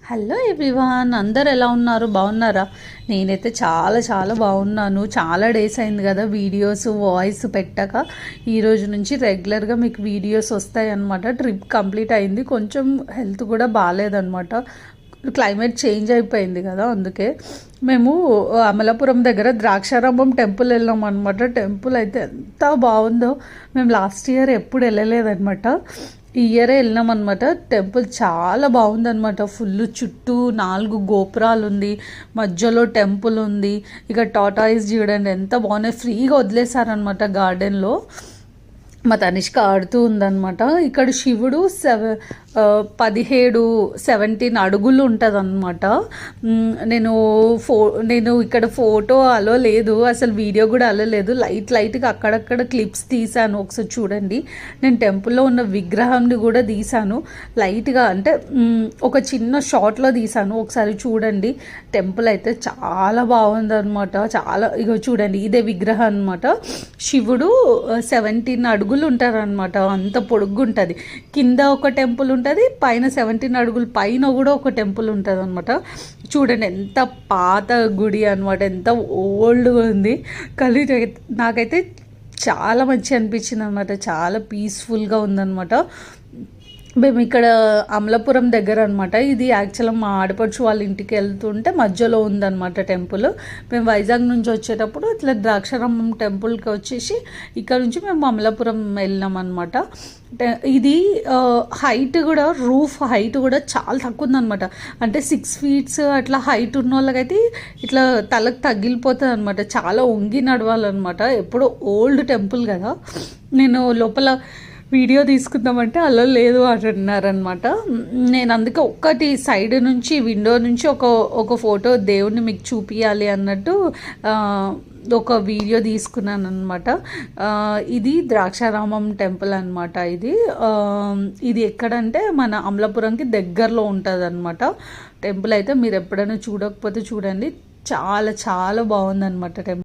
Hello everyone, అందరు ఎలా ఉన్నారు? బాగున్నారా? నేనైతే చాలా చాలా బాగున్నాను. చాలా డేస్ అయింది కదా వీడియోస్ వాయిస్ పెట్టక. ఈరోజు నుంచి రెగ్యులర్గా మీకు వీడియోస్ వస్తాయి అన్నమాట. ట్రిప్ కంప్లీట్ అయింది, కొంచెం హెల్త్ కూడా బాగాలేదన్నమాట. క్లైమేట్ చేంజ్ అయిపోయింది కదా, అందుకే మేము అమలాపురం దగ్గర ద్రాక్షారామం టెంపుల్ వెళ్ళాం అనమాట. టెంపుల్ అయితే ఎంత బాగుందో, మేము లాస్ట్ ఇయర్ ఎప్పుడు వెళ్ళలేదన్నమాట. ఈ ఇయరే వెళ్ళినాం అనమాట. టెంపుల్ చాలా బాగుందన్నమాట. ఫుల్ చుట్టూ 4 గోపురాలు ఉంది, మధ్యలో టెంపుల్ ఉంది. ఇక టాటాయిస్ చూడండి ఎంత బాగున్నాయి, ఫ్రీగా వదిలేశారనమాట గార్డెన్లో. మా తనిష్క ఆడుతూ ఉందన్నమాట. ఇక్కడ శివుడు 17 అడుగులు ఉంటుంది అనమాట. నేను ఇక్కడ ఫోటో అలో లేదు, అసలు వీడియో కూడా అలో లేదు. లైట్గా అక్కడక్కడ క్లిప్స్ తీసాను, ఒకసారి చూడండి. నేను టెంపుల్లో ఉన్న విగ్రహాన్ని కూడా తీసాను లైట్గా, అంటే ఒక చిన్న షార్ట్లో తీసాను, ఒకసారి చూడండి. టెంపుల్ అయితే చాలా బాగుందన్నమాట. చాలా ఇగో చూడండి, ఇదే విగ్రహం అనమాట. శివుడు 17 అడుగులు ఉంటారనమాట, అంత పొడుగ్గు ఉంటుంది. కింద ఒక టెంపుల్ ఉంటుంది, పైన 17 అడుగులు పైన కూడా ఒక టెంపుల్ ఉంటుంది అనమాట. చూడండి ఎంత పాత గుడి అనమాట, ఎంత ఓల్డ్గా ఉంది. కానీ నాకైతే చాలా మంచి అనిపించింది అనమాట. చాలా పీస్ఫుల్గా ఉందన్నమాట. మేము ఇక్కడ అమలాపురం దగ్గర అనమాట. ఇది యాక్చువల్గా మా ఆడపడుచు వాళ్ళ ఇంటికి వెళ్తుంటే మధ్యలో ఉందన్నమాట టెంపుల్. మేము వైజాగ్ నుంచి వచ్చేటప్పుడు ఇట్లా ద్రాక్షారామం టెంపుల్కి వచ్చేసి ఇక్కడ నుంచి మేము అమలాపురం వెళ్ళినాం అనమాట. ఇది హైట్ కూడా, రూఫ్ హైట్ కూడా చాలా తక్కువ ఉందన్నమాట. అంటే 6 feet అట్లా హైట్ ఉన్న వాళ్ళకైతే ఇట్లా తలకు తగిలిపోతుంది అనమాట. చాలా వంగి నడవాలన్నమాట. ఎప్పుడో ఓల్డ్ టెంపుల్ కదా. నేను లోపల వీడియో తీసుకుందామంటే అలా లేదు అంటున్నారనమాట. నేను అందుకే ఒక్కటి సైడ్ నుంచి, విండో నుంచి ఒక ఫోటో దేవుడిని మీకు చూపించాలి అన్నట్టు ఒక వీడియో తీసుకున్నాను అనమాట. ఇది ద్రాక్షారామం టెంపుల్ అనమాట. ఇది ఎక్కడంటే మన అమలాపురంకి దగ్గరలో ఉంటుంది అనమాట. టెంపుల్ అయితే మీరు ఎప్పుడైనా చూడకపోతే చూడండి, చాలా చాలా బాగుందన్నమాట టెంపుల్.